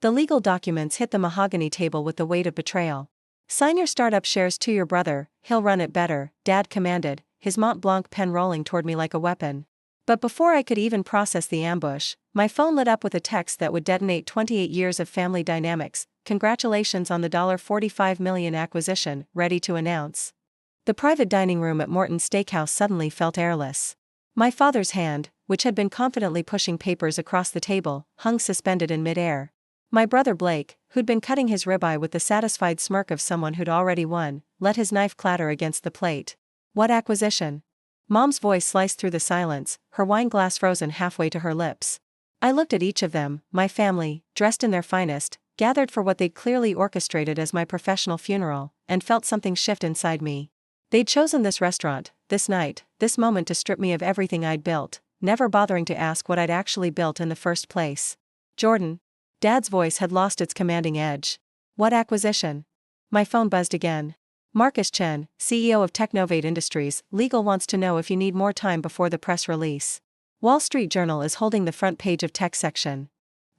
The legal documents hit the mahogany table with the weight of betrayal. Sign your startup shares to your brother, he'll run it better, Dad commanded, his Mont Blanc pen rolling toward me like a weapon. But before I could even process the ambush, my phone lit up with a text that would detonate 28 years of family dynamics. Congratulations on the $45 million acquisition, ready to announce. The private dining room at Morton's Steakhouse suddenly felt airless. My father's hand, which had been confidently pushing papers across the table, hung suspended in midair. My brother Blake, who'd been cutting his ribeye with the satisfied smirk of someone who'd already won, let his knife clatter against the plate. What acquisition? Mom's voice sliced through the silence, her wine glass frozen halfway to her lips. I looked at each of them, my family, dressed in their finest, gathered for what they'd clearly orchestrated as my professional funeral, and felt something shift inside me. They'd chosen this restaurant, this night, this moment to strip me of everything I'd built, never bothering to ask what I'd actually built in the first place. Jordan. Dad's voice had lost its commanding edge. What acquisition? My phone buzzed again. Marcus Chen, CEO of Technovate Industries, legal wants to know if you need more time before the press release. Wall Street Journal is holding the front page of tech section.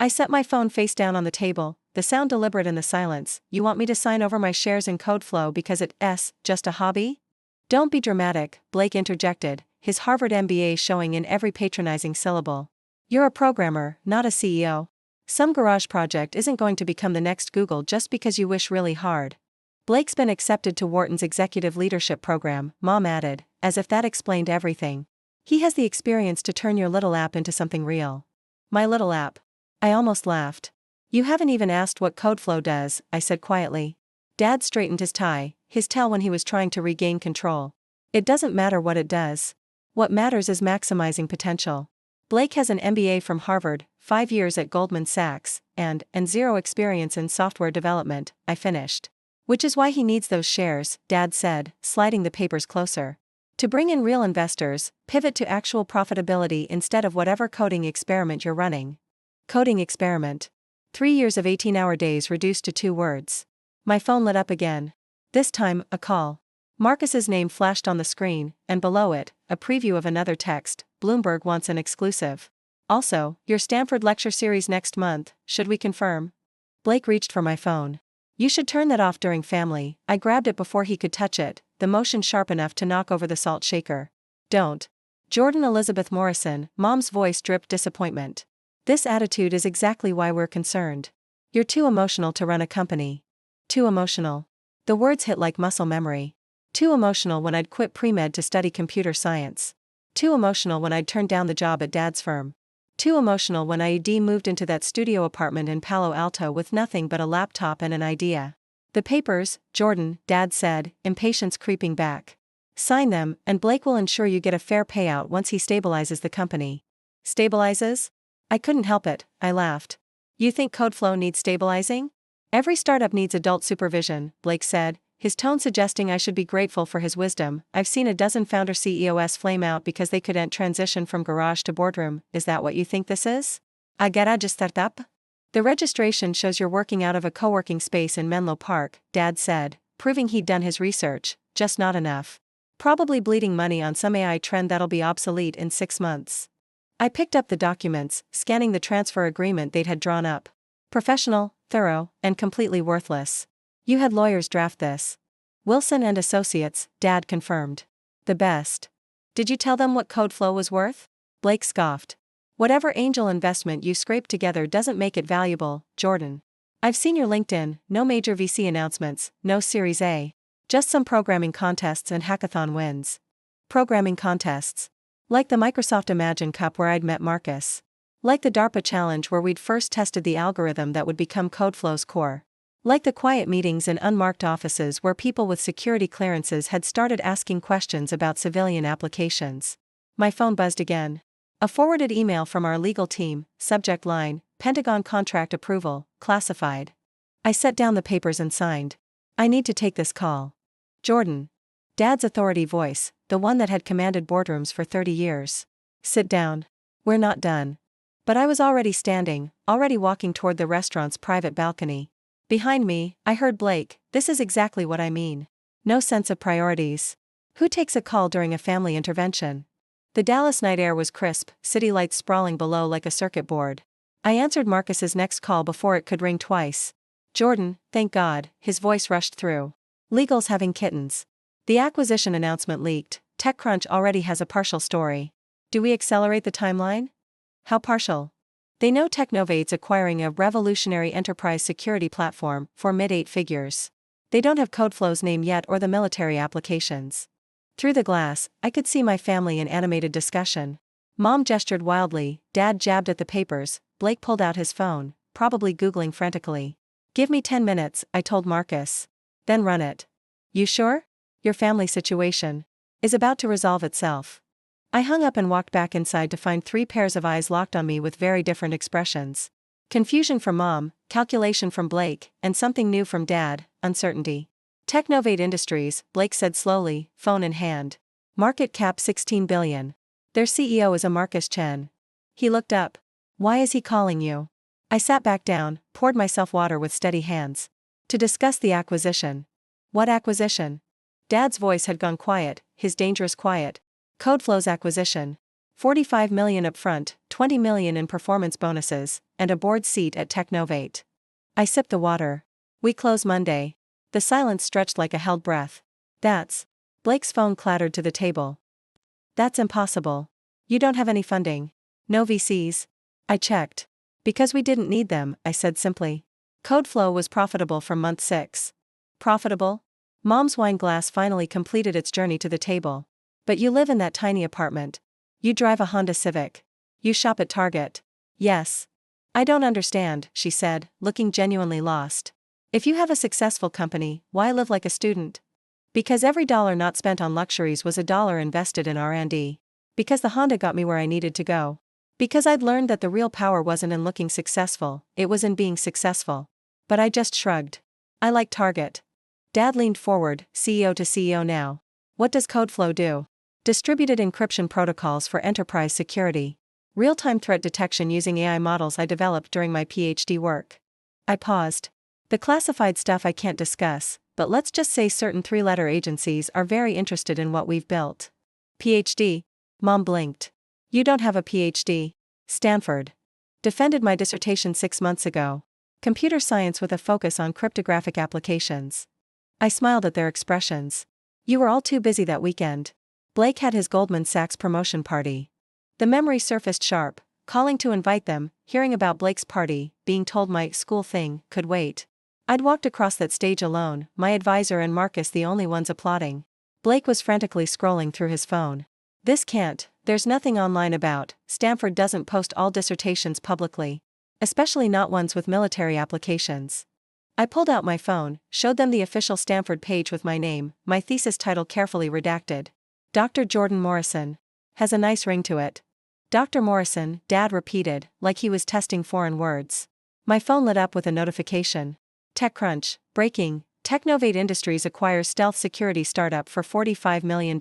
I set my phone face down on the table, the sound deliberate in the silence. You want me to sign over my shares in CodeFlow because it's just a hobby? Don't be dramatic, Blake interjected, his Harvard MBA showing in every patronizing syllable. You're a programmer, not a CEO. Some garage project isn't going to become the next Google just because you wish really hard. Blake's been accepted to Wharton's executive leadership program, Mom added, as if that explained everything. He has the experience to turn your little app into something real. My little app. I almost laughed. You haven't even asked what CodeFlow does, I said quietly. Dad straightened his tie, his tell when he was trying to regain control. It doesn't matter what it does. What matters is maximizing potential. Blake has an MBA from Harvard, 5 years at Goldman Sachs, and zero experience in software development, I finished. Which is why he needs those shares, Dad said, sliding the papers closer. To bring in real investors, pivot to actual profitability instead of whatever coding experiment you're running. Coding experiment. 3 years of 18-hour days reduced to 2 words. My phone lit up again. This time, a call. Marcus's name flashed on the screen, and below it, a preview of another text. Bloomberg wants an exclusive. Also, your Stanford lecture series next month, should we confirm? Blake reached for my phone. You should turn that off during family. I grabbed it before he could touch it, the motion sharp enough to knock over the salt shaker. Don't. Jordan Elizabeth Morrison, Mom's voice dripped disappointment. This attitude is exactly why we're concerned. You're too emotional to run a company. Too emotional. The words hit like muscle memory. Too emotional when I'd quit pre-med to study computer science. Too emotional when I'd turned down the job at Dad's firm. Too emotional when I moved into that studio apartment in Palo Alto with nothing but a laptop and an idea. The papers, Jordan, Dad said, impatience creeping back. Sign them, and Blake will ensure you get a fair payout once he stabilizes the company. Stabilizes? I couldn't help it, I laughed. You think CodeFlow needs stabilizing? Every startup needs adult supervision, Blake said, his tone suggesting I should be grateful for his wisdom. I've seen a dozen founder CEOs flame out because they couldn't transition from garage to boardroom. Is that what you think this is? A garage startup? The registration shows you're working out of a co-working space in Menlo Park, Dad said, proving he'd done his research, just not enough. Probably bleeding money on some AI trend that'll be obsolete in 6 months. I picked up the documents, scanning the transfer agreement they'd had drawn up. Professional, thorough, and completely worthless. You had lawyers draft this. Wilson and Associates, Dad confirmed. The best. Did you tell them what CodeFlow was worth? Blake scoffed. Whatever angel investment you scraped together doesn't make it valuable, Jordan. I've seen your LinkedIn, no major VC announcements, no Series A. Just some programming contests and hackathon wins. Programming contests. Like the Microsoft Imagine Cup where I'd met Marcus. Like the DARPA challenge where we'd first tested the algorithm that would become CodeFlow's core. Like the quiet meetings in unmarked offices where people with security clearances had started asking questions about civilian applications. My phone buzzed again. A forwarded email from our legal team, subject line, Pentagon contract approval, classified. I set down the papers and signed. I need to take this call. Jordan. Dad's authority voice, the one that had commanded boardrooms for 30 years. Sit down. We're not done. But I was already standing, already walking toward the restaurant's private balcony. Behind me, I heard Blake, this is exactly what I mean. No sense of priorities. Who takes a call during a family intervention? The Dallas night air was crisp, city lights sprawling below like a circuit board. I answered Marcus's next call before it could ring twice. Jordan, thank God, his voice rushed through. Legal's having kittens. The acquisition announcement leaked. TechCrunch already has a partial story. Do we accelerate the timeline? How partial? They know Technovate's acquiring a revolutionary enterprise security platform for mid-8 figures. They don't have Codeflow's name yet or the military applications. Through the glass, I could see my family in animated discussion. Mom gestured wildly, Dad jabbed at the papers, Blake pulled out his phone, probably Googling frantically. Give me 10 minutes, I told Marcus. Then run it. You sure? Your family situation is about to resolve itself. I hung up and walked back inside to find 3 pairs of eyes locked on me with very different expressions. Confusion from Mom, calculation from Blake, and something new from Dad, uncertainty. Technovate Industries, Blake said slowly, phone in hand. Market cap 16 billion. Their CEO is a Marcus Chen. He looked up. Why is he calling you? I sat back down, poured myself water with steady hands. To discuss the acquisition. What acquisition? Dad's voice had gone quiet, his dangerous quiet. Codeflow's acquisition. 45 million upfront, 20 million in performance bonuses, and a board seat at Technovate. I sipped the water. We close Monday. The silence stretched like a held breath. That's. Blake's phone clattered to the table. That's impossible. You don't have any funding. No VCs. I checked. Because we didn't need them, I said simply. Codeflow was profitable from month 6. Profitable? Mom's wine glass finally completed its journey to the table. But you live in that tiny apartment. You drive a Honda Civic. You shop at Target. Yes. I don't understand, she said, looking genuinely lost. If you have a successful company, why live like a student? Because every dollar not spent on luxuries was a dollar invested in R&D. Because the Honda got me where I needed to go. Because I'd learned that the real power wasn't in looking successful, it was in being successful. But I just shrugged. I like Target. Dad leaned forward, CEO to CEO now. What does Codeflow do? Distributed encryption protocols for enterprise security. Real-time threat detection using AI models I developed during my PhD work. I paused. The classified stuff I can't discuss, but let's just say certain 3-letter agencies are very interested in what we've built. PhD? Mom blinked. You don't have a PhD. Stanford. Defended my dissertation 6 months ago. Computer science with a focus on cryptographic applications. I smiled at their expressions. You were all too busy that weekend. Blake had his Goldman Sachs promotion party. The memory surfaced sharp, calling to invite them, hearing about Blake's party, being told my school thing could wait. I'd walked across that stage alone, my advisor and Marcus the only ones applauding. Blake was frantically scrolling through his phone. This can't, there's nothing online about, Stanford doesn't post all dissertations publicly. Especially not ones with military applications. I pulled out my phone, showed them the official Stanford page with my name, my thesis title carefully redacted. Dr. Jordan Morrison. Has a nice ring to it. Dr. Morrison, Dad repeated, like he was testing foreign words. My phone lit up with a notification. TechCrunch, breaking, Technovate Industries acquires stealth security startup for $45 million.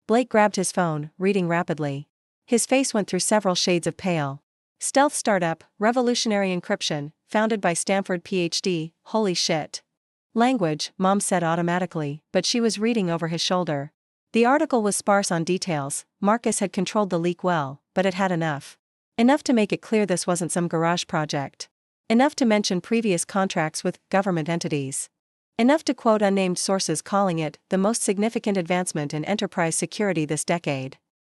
Blake grabbed his phone, reading rapidly. His face went through several shades of pale. Stealth startup, revolutionary encryption, founded by Stanford PhD, holy shit. Language, Mom said automatically, but she was reading over his shoulder. The article was sparse on details. Marcus had controlled the leak well, but it had enough. Enough to make it clear this wasn't some garage project. Enough to mention previous contracts with government entities. Enough to quote unnamed sources calling it the most significant advancement in enterprise security this decade.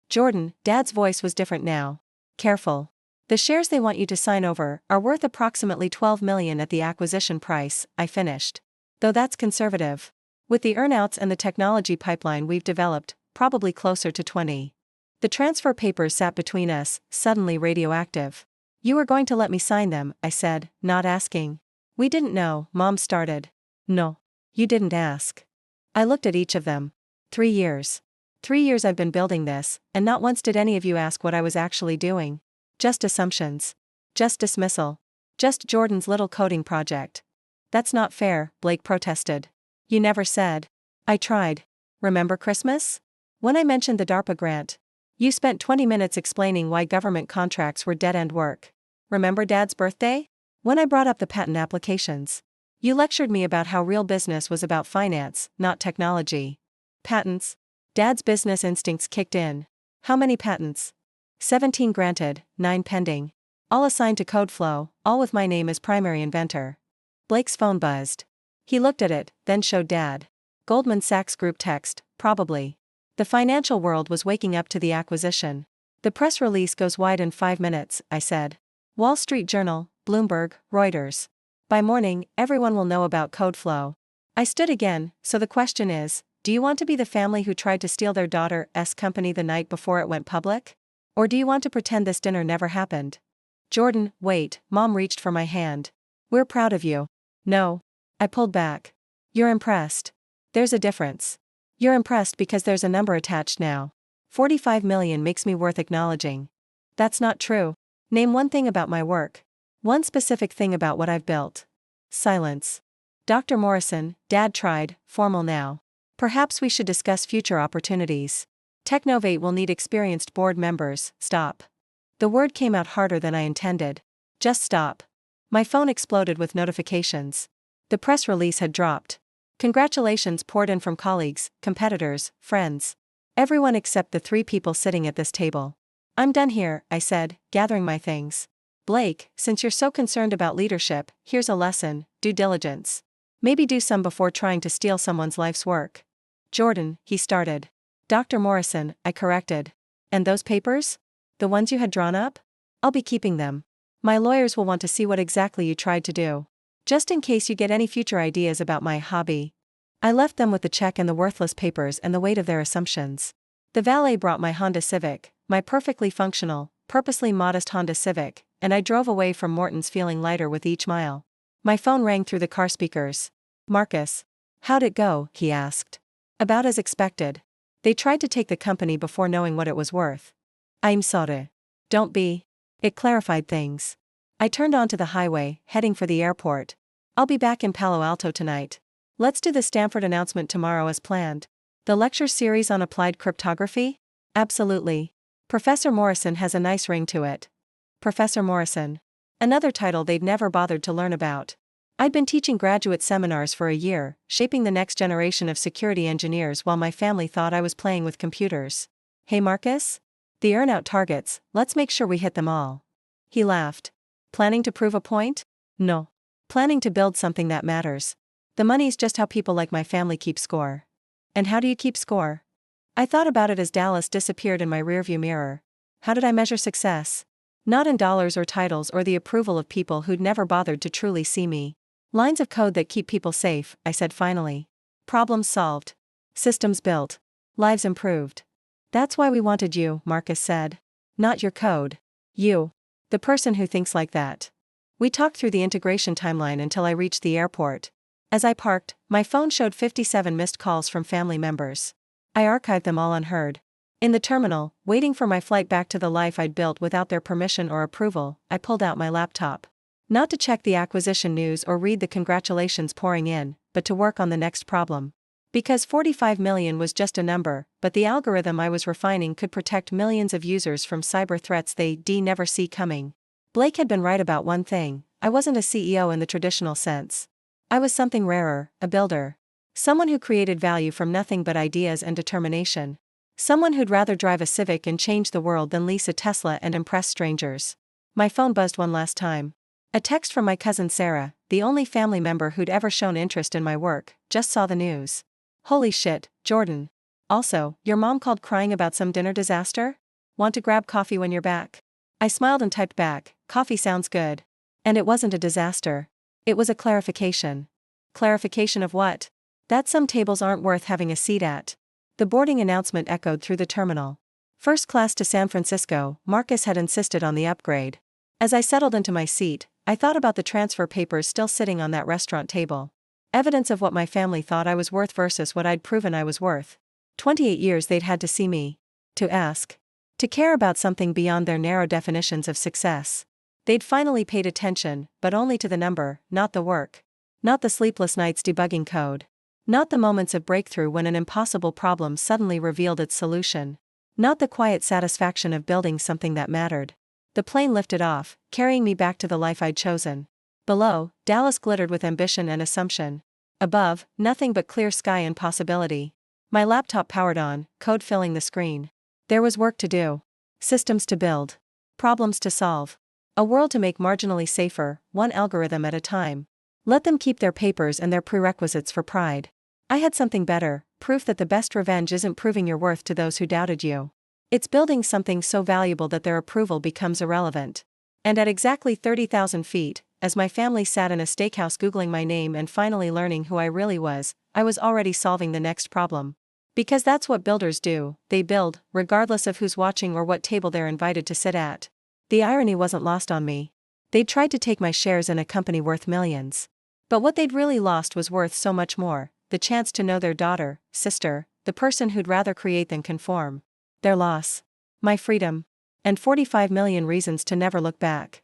Jordan, Dad's voice was different now. Careful. The shares they want you to sign over are worth approximately $12 million at the acquisition price, I finished. Though that's conservative. With the earnouts and the technology pipeline we've developed, probably closer to 20. The transfer papers sat between us, suddenly radioactive. You were going to let me sign them, I said, not asking. We didn't know, Mom started. No. You didn't ask. I looked at each of them. 3 years. 3 years I've been building this, and not once did any of you ask what I was actually doing. Just assumptions. Just dismissal. Just Jordan's little coding project. That's not fair, Blake protested. You never said. I tried. Remember Christmas? When I mentioned the DARPA grant. You spent 20 minutes explaining why government contracts were dead-end work. Remember Dad's birthday? When I brought up the patent applications. You lectured me about how real business was about finance, not technology. Patents? Dad's business instincts kicked in. How many patents? 17 granted, 9 pending. all assigned to code flow, all with my name as primary inventor. Blake's phone buzzed. He looked at it, then showed Dad. Goldman Sachs Group text, probably. The financial world was waking up to the acquisition. The press release goes wide in 5 minutes, I said. Wall Street Journal, Bloomberg, Reuters. By morning, everyone will know about code flow. I stood again, so the question is, do you want to be the family who tried to steal their daughter's company the night before it went public? Or do you want to pretend this dinner never happened? Jordan, wait, Mom reached for my hand. We're proud of you. No. I pulled back. You're impressed. There's a difference. You're impressed because there's a number attached now. 45 million makes me worth acknowledging. That's not true. Name one thing about my work. One specific thing about what I've built. Silence. Dr. Morrison, Dad tried, formal now. Perhaps we should discuss future opportunities. Technovate will need experienced board members. Stop. The word came out harder than I intended. Just stop. My phone exploded with notifications. The press release had dropped. Congratulations poured in from colleagues, competitors, friends. Everyone except the 3 people sitting at this table. I'm done here, I said, gathering my things. Blake, since you're so concerned about leadership, here's a lesson: due diligence. Maybe do some before trying to steal someone's life's work. Jordan, he started. Dr. Morrison, I corrected. And those papers? The ones you had drawn up? I'll be keeping them. My lawyers will want to see what exactly you tried to do. Just in case you get any future ideas about my hobby. I left them with the check and the worthless papers and the weight of their assumptions. The valet brought my Honda Civic, my perfectly functional, purposely modest Honda Civic, and I drove away from Morton's feeling lighter with each mile. My phone rang through the car speakers. Marcus. How'd it go? He asked. About as expected. They tried to take the company before knowing what it was worth. I'm sorry. Don't be. It clarified things. I turned onto the highway, heading for the airport. I'll be back in Palo Alto tonight. Let's do the Stanford announcement tomorrow as planned. The lecture series on applied cryptography? Absolutely. Professor Morrison has a nice ring to it. Professor Morrison. Another title they'd never bothered to learn about. I'd been teaching graduate seminars for a year, shaping the next generation of security engineers while my family thought I was playing with computers. Hey Marcus? The earn-out targets, let's make sure we hit them all. He laughed. Planning to prove a point? No. Planning to build something that matters. The money's just how people like my family keep score. And how do you keep score? I thought about it as Dallas disappeared in my rearview mirror. How did I measure success? Not in dollars or titles or the approval of people who'd never bothered to truly see me. Lines of code that keep people safe, I said finally. Problems solved. Systems built. Lives improved. That's why we wanted you, Marcus said. Not your code. You. The person who thinks like that. We talked through the integration timeline until I reached the airport. As I parked, my phone showed 57 missed calls from family members. I archived them all unheard. In the terminal, waiting for my flight back to the life I'd built without their permission or approval, I pulled out my laptop. Not to check the acquisition news or read the congratulations pouring in, but to work on the next problem. Because 45 million was just a number, but the algorithm I was refining could protect millions of users from cyber threats they'd never see coming. Blake had been right about one thing: I wasn't a CEO in the traditional sense. I was something rarer, a builder. Someone who created value from nothing but ideas and determination. Someone who'd rather drive a Civic and change the world than lease a Tesla and impress strangers. My phone buzzed one last time. A text from my cousin Sarah, the only family member who'd ever shown interest in my work, just saw the news. Holy shit, Jordan. Also, your mom called crying about some dinner disaster? Want to grab coffee when you're back? I smiled and typed back, coffee sounds good. And it wasn't a disaster. It was a clarification. Clarification of what? That some tables aren't worth having a seat at. The boarding announcement echoed through the terminal. First class to San Francisco, Marcus had insisted on the upgrade. As I settled into my seat, I thought about the transfer papers still sitting on that restaurant table. Evidence of what my family thought I was worth versus what I'd proven I was worth. 28 years they'd had to see me. To ask. To care about something beyond their narrow definitions of success. They'd finally paid attention, but only to the number, not the work. Not the sleepless nights debugging code. Not the moments of breakthrough when an impossible problem suddenly revealed its solution. Not the quiet satisfaction of building something that mattered. The plane lifted off, carrying me back to the life I'd chosen. Below, Dallas glittered with ambition and assumption. Above, nothing but clear sky and possibility. My laptop powered on, code filling the screen. There was work to do. Systems to build. Problems to solve. A world to make marginally safer, one algorithm at a time. Let them keep their papers and their prerequisites for pride. I had something better, proof that the best revenge isn't proving your worth to those who doubted you. It's building something so valuable that their approval becomes irrelevant. And at exactly 30,000 feet, as my family sat in a steakhouse googling my name and finally learning who I really was, I was already solving the next problem. Because that's what builders do, they build, regardless of who's watching or what table they're invited to sit at. The irony wasn't lost on me. They'd tried to take my shares in a company worth millions. But what they'd really lost was worth so much more, the chance to know their daughter, sister, the person who'd rather create than conform. Their loss. My freedom. And 45 million reasons to never look back.